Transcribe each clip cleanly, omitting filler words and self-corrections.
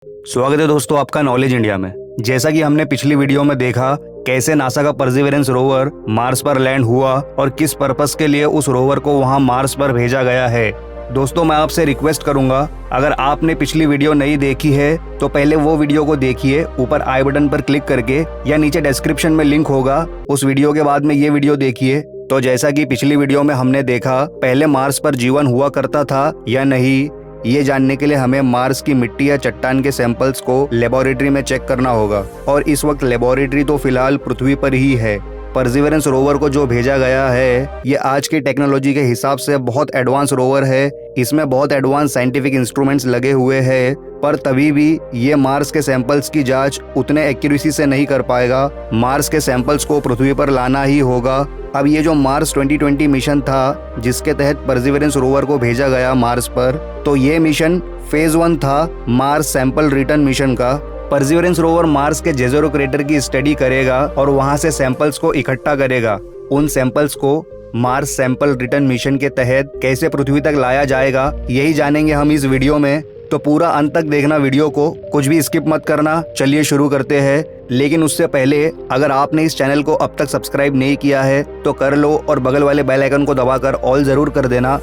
स्वागत है दोस्तों आपका नॉलेज इंडिया में। जैसा कि हमने पिछली वीडियो में देखा कैसे नासा का परसिवरेंस रोवर मार्स पर लैंड हुआ और किस पर्पस के लिए उस रोवर को वहां मार्स पर भेजा गया है। दोस्तों मैं आपसे रिक्वेस्ट करूंगा, अगर आपने पिछली वीडियो नहीं देखी है तो पहले वो वीडियो को देखिए, ऊपर आई बटन पर क्लिक करके या नीचे डिस्क्रिप्शन में लिंक होगा, उस वीडियो के बाद में ये वीडियो देखिए। तो जैसा कि पिछली वीडियो में हमने देखा पहले मार्स पर जीवन हुआ करता था या नहीं, ये जानने के लिए हमें मार्स की मिट्टी या चट्टान के सैंपल्स को लेबोरेटरी में चेक करना होगा। और इस वक्त लेबोरेटरी तो फिलहाल पृथ्वी पर ही है। परसिवरेंस रोवर को जो भेजा गया है ये आज की टेक्नोलॉजी के हिसाब से बहुत एडवांस रोवर है। इसमें बहुत एडवांस साइंटिफिक इंस्ट्रूमेंट्स लगे हुए हैं, पर तभी भी ये मार्स के सैंपल्स की जांच उतने एक्यूरेसी से नहीं कर पाएगा। मार्स के सैंपल्स को पृथ्वी पर लाना ही होगा। अब ये जो मार्स 2020 मिशन था जिसके तहत परसिवरेंस रोवर को भेजा गया मार्स पर, तो ये मिशन फेज 1 था मार्स सैंपल रिटर्न मिशन का। परसिवरेंस रोवर मार्स के जेज़रो क्रेटर की स्टडी करेगा और वहां से सैंपल्स को इकट्ठा करेगा। उन सैंपल्स को मार्स सैंपल रिटर्न मिशन के तहत कैसे पृथ्वी तक लाया जाएगा यही जानेंगे हम इस वीडियो में। तो पूरा अंत तक देखना वीडियो को, कुछ भी स्किप मत करना। चलिए शुरू करते हैं। लेकिन उससे पहले अगर आपने इस चैनल को अब तक सब्सक्राइब नहीं किया है तो कर लो और बगल वाले बेल आइकन को दबाकर ऑल जरूर कर देना।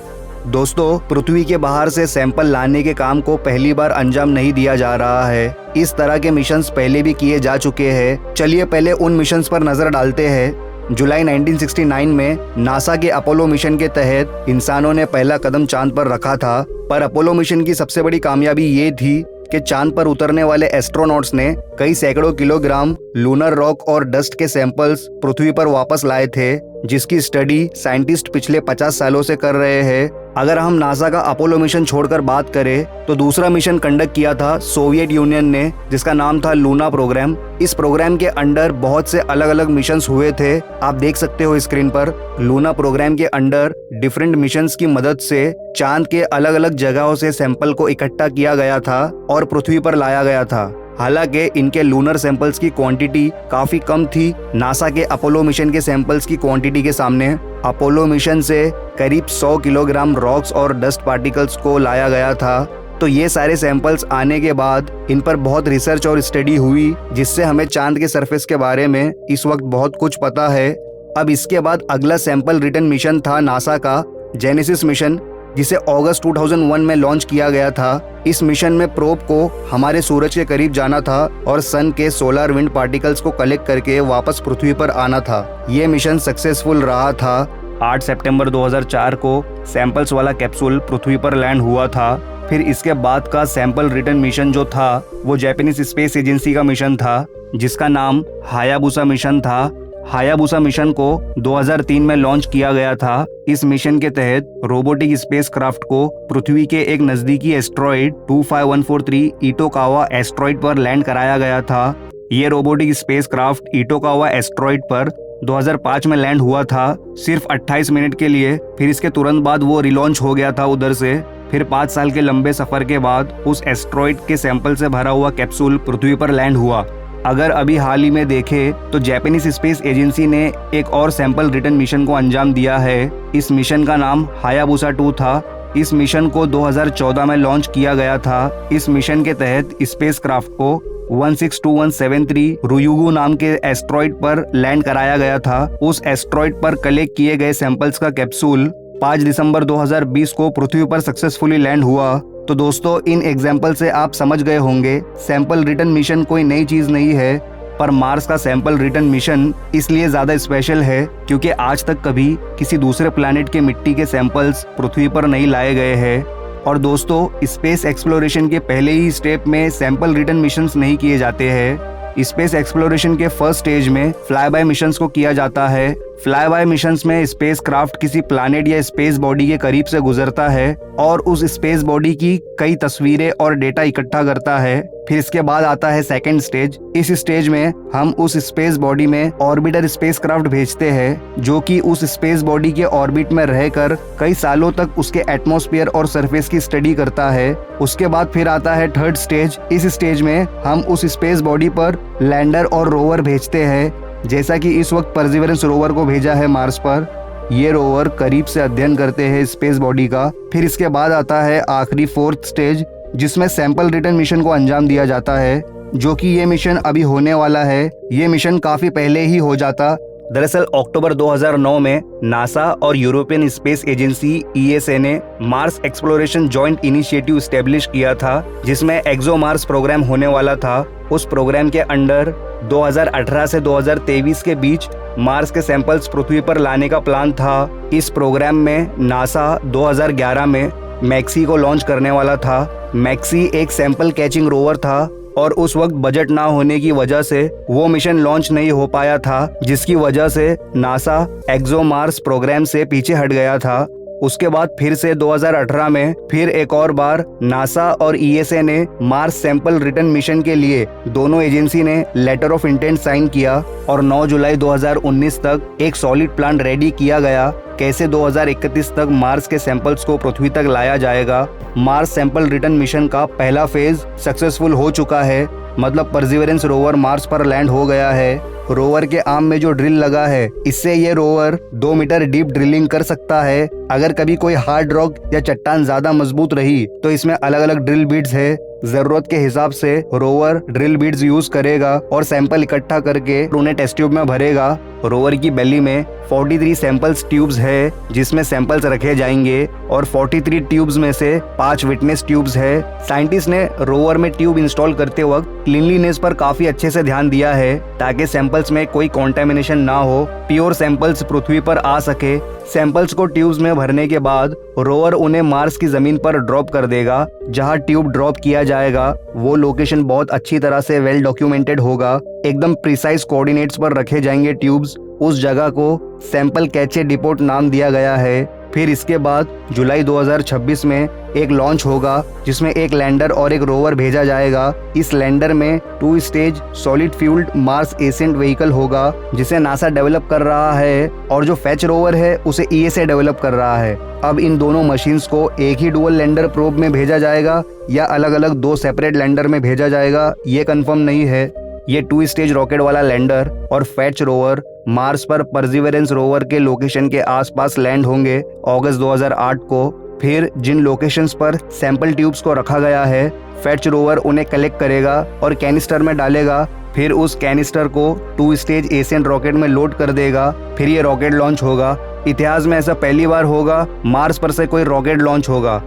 दोस्तों पृथ्वी के बाहर से सैंपल लाने के काम को पहली बार अंजाम नहीं दिया जा रहा है। इस तरह के मिशंस पहले भी किए जा चुके हैं। चलिए पहले उन मिशंस पर नजर डालते हैं। जुलाई 1969 में नासा के अपोलो मिशन के तहत इंसानों ने पहला कदम चांद पर रखा था। पर अपोलो मिशन की सबसे बड़ी कामयाबी ये थी कि चांद पर उतरने वाले एस्ट्रोनॉट्स ने कई सैकड़ों किलोग्राम लूनर रॉक और डस्ट के सैंपल्स पृथ्वी पर वापस लाए थे, जिसकी स्टडी साइंटिस्ट पिछले 50 सालों से कर रहे हैं। अगर हम नासा का अपोलो मिशन छोड़कर बात करें तो दूसरा मिशन कंडक्ट किया था सोवियत यूनियन ने, जिसका नाम था लूना प्रोग्राम। इस प्रोग्राम के अंडर बहुत से अलग अलग मिशंस हुए थे, आप देख सकते हो स्क्रीन पर। लूना प्रोग्राम के अंडर डिफरेंट मिशंस की मदद से चांद के अलग अलग जगहों से सैंपल को इकट्ठा किया गया था और पृथ्वी पर लाया गया था। हालांकि इनके लूनर सैंपल्स की क्वांटिटी काफी कम थी नासा के अपोलो मिशन के सैंपल्स की क्वांटिटी के सामने। अपोलो मिशन से करीब 100 किलोग्राम रॉक्स और डस्ट पार्टिकल्स को लाया गया था। तो ये सारे सैंपल्स आने के बाद इन पर बहुत रिसर्च और स्टडी हुई, जिससे हमें चांद के सरफेस के बारे में इस वक्त बहुत कुछ पता है। अब इसके बाद अगला सैंपल रिटर्न मिशन था नासा का जेनेसिस मिशन, जिसे अगस्त 2001 में लॉन्च किया गया था। इस मिशन में प्रोब को हमारे सूरज के करीब जाना था और सन के सोलर विंड पार्टिकल्स को कलेक्ट करके वापस पृथ्वी पर आना था। ये मिशन सक्सेसफुल रहा था। 8 सितंबर 2004 को सैंपल्स वाला कैप्सूल पृथ्वी पर लैंड हुआ था। फिर इसके बाद का सैंपल रिटर्न मिशन जो था वो जापानीज स्पेस एजेंसी का मिशन था, जिसका नाम हायाबुसा मिशन था। हायाबुसा मिशन को 2003 में लॉन्च किया गया था। इस मिशन के तहत रोबोटिक स्पेसक्राफ्ट को पृथ्वी के एक नजदीकी एस्ट्रॉइड 25143 इटोकावा एस्ट्रॉइड पर लैंड कराया गया था। ये रोबोटिक स्पेसक्राफ्ट इटोकावा एस्ट्रॉइड पर 2005 में लैंड हुआ था, सिर्फ 28 मिनट के लिए। फिर इसके तुरंत बाद वो रिलॉन्च हो गया था उधर से। फिर 5 साल के लंबे सफर के बाद उस एस्ट्रॉइड के सैंपल से भरा हुआ कैप्सूल पृथ्वी पर लैंड हुआ। अगर अभी हाल ही में देखें तो जापानीज स्पेस एजेंसी ने एक और सैंपल रिटर्न मिशन को अंजाम दिया है। इस मिशन का नाम हायाबुसा 2 था। इस मिशन को 2014 में लॉन्च किया गया था। इस मिशन के तहत स्पेसक्राफ्ट को 162173 रुयुगु नाम के एस्ट्रॉइड पर लैंड कराया गया था। उस एस्ट्रॉइड पर कलेक्ट किए गए सैंपल्स का कैप्सूल 5 दिसंबर 2020 को पृथ्वी पर सक्सेसफुली लैंड हुआ। तो दोस्तों इन एग्जाम्पल से आप समझ गए होंगे सैंपल रिटर्न मिशन कोई नई चीज नहीं है, पर मार्स का सैंपल रिटर्न मिशन इसलिए ज्यादा स्पेशल है क्योंकि आज तक कभी किसी दूसरे प्लैनेट के मिट्टी के सैंपल्स पृथ्वी पर नहीं लाए गए हैं। और दोस्तों स्पेस एक्सप्लोरेशन के पहले ही स्टेप में सैंपल रिटर्न मिशंस नहीं किए जाते हैं। स्पेस एक्सप्लोरेशन के फर्स्ट स्टेज में फ्लाई बाय मिशंस को किया जाता है। फ्लाई बाय मिशंस में स्पेसक्राफ्ट किसी प्लैनेट या स्पेस बॉडी के करीब से गुजरता है और उस स्पेस बॉडी की कई तस्वीरें और डेटा इकट्ठा करता है। फिर इसके बाद आता है सेकंड स्टेज। इस स्टेज में हम उस स्पेस बॉडी में ऑर्बिटर स्पेसक्राफ्ट भेजते हैं, जो कि उस स्पेस बॉडी के ऑर्बिट में रहकर कई सालों तक उसके एटमॉस्फेयर और सरफेस की स्टडी करता है। उसके बाद फिर आता है थर्ड स्टेज। इस स्टेज में हम उस स्पेस बॉडी पर लैंडर और रोवर भेजते हैं, जैसा कि इस वक्त परसिवरेंस रोवर को भेजा है मार्स पर। ये रोवर करीब से अध्ययन करते हैं स्पेस बॉडी का। फिर इसके बाद आता है आखिरी फोर्थ स्टेज, जिसमें सैंपल रिटर्न मिशन को अंजाम दिया जाता है, जो कि ये मिशन अभी होने वाला है। ये मिशन काफी पहले ही हो जाता। दरअसल अक्टूबर 2009 में नासा और यूरोपियन स्पेस एजेंसी ESA ने Mars exploration joint initiative establish किया था, जिसमें एक्सो मार्स प्रोग्राम होने वाला था। उस प्रोग्राम के अंडर 2018 से 2023 के बीच मार्स के सैंपल्स पृथ्वी पर लाने का प्लान था। इस प्रोग्राम में नासा 2011 में मैक्सी को लॉन्च करने वाला था। मैक्सी एक सैंपल कैचिंग रोवर था और उस वक्त बजट ना होने की वजह से वो मिशन लॉन्च नहीं हो पाया था, जिसकी वजह से नासा एक्सो मार्स प्रोग्राम से पीछे हट गया था। उसके बाद फिर से 2018 में फिर एक और बार नासा और ESA ने मार्स सैंपल रिटर्न मिशन के लिए दोनों एजेंसी ने लेटर ऑफ इंटेंट साइन किया और 9 जुलाई 2019 तक एक सॉलिड प्लान रेडी किया गया कैसे 2031 तक मार्स के सैंपल्स को पृथ्वी तक लाया जाएगा। मार्स सैंपल रिटर्न मिशन का पहला फेज सक्सेसफुल हो चुका है, मतलब परसिवरेंस रोवर मार्स पर लैंड हो गया है। रोवर के आर्म में जो ड्रिल लगा है, इससे ये रोवर 2 मीटर डीप ड्रिलिंग कर सकता है। अगर कभी कोई हार्ड रॉक या चट्टान ज्यादा मजबूत रही तो इसमें अलग अलग ड्रिल बीड्स है। जरूरत के हिसाब से रोवर ड्रिल बीड्स यूज करेगा और सैंपल इकट्ठा करके उन्हें टेस्ट ट्यूब में भरेगा। रोवर की बेली में 43 सैंपल्स ट्यूब्स है, जिसमें सैंपल्स रखे जाएंगे और 43 ट्यूब्स में से 5 विटनेस ट्यूब्स है। साइंटिस्ट ने रोवर में ट्यूब इंस्टॉल करते वक्त क्लीनलीनेस पर काफी अच्छे से ध्यान दिया है, ताकि सैंपल्स में कोई कॉन्टेमिनेशन ना हो, प्योर सैंपल्स पृथ्वी पर आ सके। सैंपल्स को ट्यूब्स में भरने के बाद रोवर उन्हें मार्स की जमीन पर ड्रॉप कर देगा। जहां ट्यूब ड्रॉप किया जाएगा वो लोकेशन बहुत अच्छी तरह से वेल डॉक्यूमेंटेड होगा। एकदम प्रिसाइज कोऑर्डिनेट्स पर रखे जाएंगे ट्यूब्स। उस जगह को सैंपल कैचे डिपोट नाम दिया गया है। फिर इसके बाद जुलाई 2026 में एक लॉन्च होगा, जिसमें एक लैंडर और एक रोवर भेजा जाएगा। इस लैंडर में 2 stage solid fuelled Mars ascent vehicle होगा, जिसे नासा डेवलप कर रहा है, और जो फैच रोवर है उसे ESA डेवलप कर रहा है। अब इन दोनों मशीन्स को एक ही डुअल लैंडर प्रोब में भेजा जाएगा या अलग अलग 2 सेपरेट लैंडर में भेजा जाएगा, ये कंफर्म नहीं है। ये 2 स्टेज रॉकेट वाला लैंडर और फैच रोवर मार्स पर परसिवरेंस रोवर के लोकेशन के आसपास लैंड होंगे अगस्त 2008 को। फिर जिन लोकेशंस पर सैंपल ट्यूब्स को रखा गया है, फैच रोवर उन्हें कलेक्ट करेगा और कैनिस्टर में डालेगा। फिर उस कैनिस्टर को 2 स्टेज एसेंट रॉकेट में लोड कर देगा। फिर ये रॉकेट लॉन्च होगा। इतिहास में ऐसा पहली बार होगा मार्स पर से कोई रॉकेट लॉन्च होगा।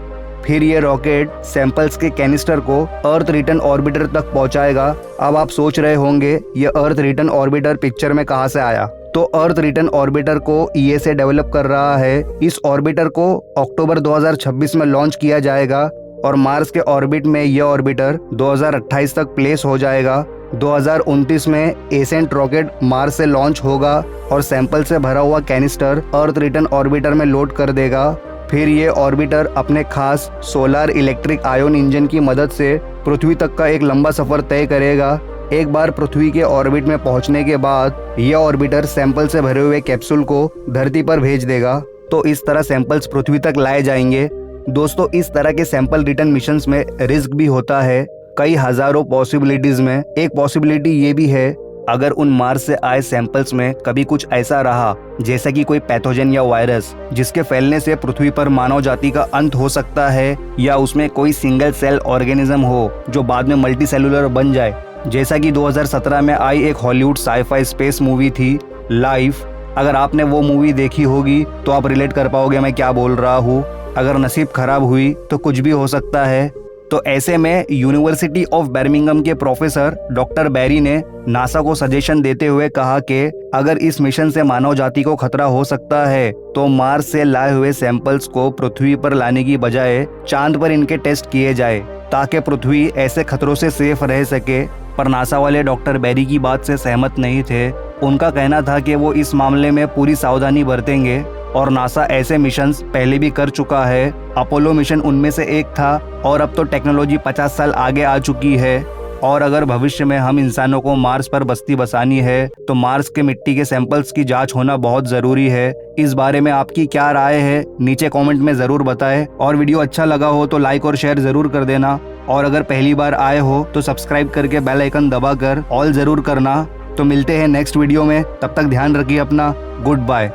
फिर ये रॉकेट सैंपल्स के कैनिस्टर को अर्थ रिटर्न ऑर्बिटर तक पहुंचाएगा। अब आप सोच रहे होंगे ये अर्थ रिटर्न ऑर्बिटर पिक्चर में कहां से आया। तो अर्थ रिटर्न ऑर्बिटर को ESA डेवलप कर रहा है। इस ऑर्बिटर को अक्टूबर 2026 में लॉन्च किया जाएगा और मार्स के ऑर्बिट में यह ऑर्बिटर 2028 तक प्लेस हो जाएगा। 2029 में एसेंट रॉकेट मार्स से लॉन्च होगा और सैंपल से भरा हुआ कैनिस्टर अर्थ रिटर्न ऑर्बिटर में लोड कर देगा। फिर ये ऑर्बिटर अपने खास सोलर इलेक्ट्रिक आयन इंजन की मदद से पृथ्वी तक का एक लंबा सफर तय करेगा। एक बार पृथ्वी के ऑर्बिट में पहुंचने के बाद यह ऑर्बिटर सैंपल से भरे हुए कैप्सूल को धरती पर भेज देगा। तो इस तरह सैंपल्स पृथ्वी तक लाए जाएंगे। दोस्तों, इस तरह के सैंपल रिटर्न मिशंस में रिस्क भी होता है। कई हजारों पॉसिबिलिटीज में एक पॉसिबिलिटी ये भी है, अगर उन मार्स से आए सैंपल्स में कभी कुछ ऐसा रहा जैसा कि कोई पैथोजन या वायरस, जिसके फैलने से पृथ्वी पर मानव जाति का अंत हो सकता है, या उसमें कोई सिंगल सेल ऑर्गेनिज्म हो जो बाद में मल्टी सेलुलर बन जाए, जैसा कि 2017 में आई एक हॉलीवुड साईफाई स्पेस मूवी थी लाइफ। अगर आपने वो मूवी देखी होगी तो आप रिलेट कर पाओगे मैं क्या बोल रहा हूँ। अगर नसीब खराब हुई तो कुछ भी हो सकता है। तो ऐसे में यूनिवर्सिटी ऑफ बर्मिंघम के प्रोफेसर डॉक्टर बैरी ने नासा को सजेशन देते हुए कहा कि अगर इस मिशन से मानव जाति को खतरा हो सकता है तो मार्स से लाए हुए सैंपल्स को पृथ्वी पर लाने की बजाय चांद पर इनके टेस्ट किए जाए, ताकि पृथ्वी ऐसे खतरों से सेफ रह सके। पर नासा वाले डॉक्टर बैरी की बात से सहमत नहीं थे। उनका कहना था कि वो इस मामले में पूरी सावधानी बरतेंगे और नासा ऐसे मिशंस पहले भी कर चुका है। अपोलो मिशन उनमें से एक था और अब तो टेक्नोलॉजी 50 साल आगे आ चुकी है। और अगर भविष्य में हम इंसानों को मार्स पर बस्ती बसानी है तो मार्स के मिट्टी के सैंपल्स की जांच होना बहुत जरूरी है। इस बारे में आपकी क्या राय है नीचे कमेंट में जरूर बताएं। और वीडियो अच्छा लगा हो तो लाइक और शेयर जरूर कर देना। और अगर पहली बार आए हो तो सब्सक्राइब करके बेल आइकन दबाकर ऑल जरूर करना। तो मिलते हैं नेक्स्ट वीडियो में, तब तक ध्यान रखिए अपना। Good bye.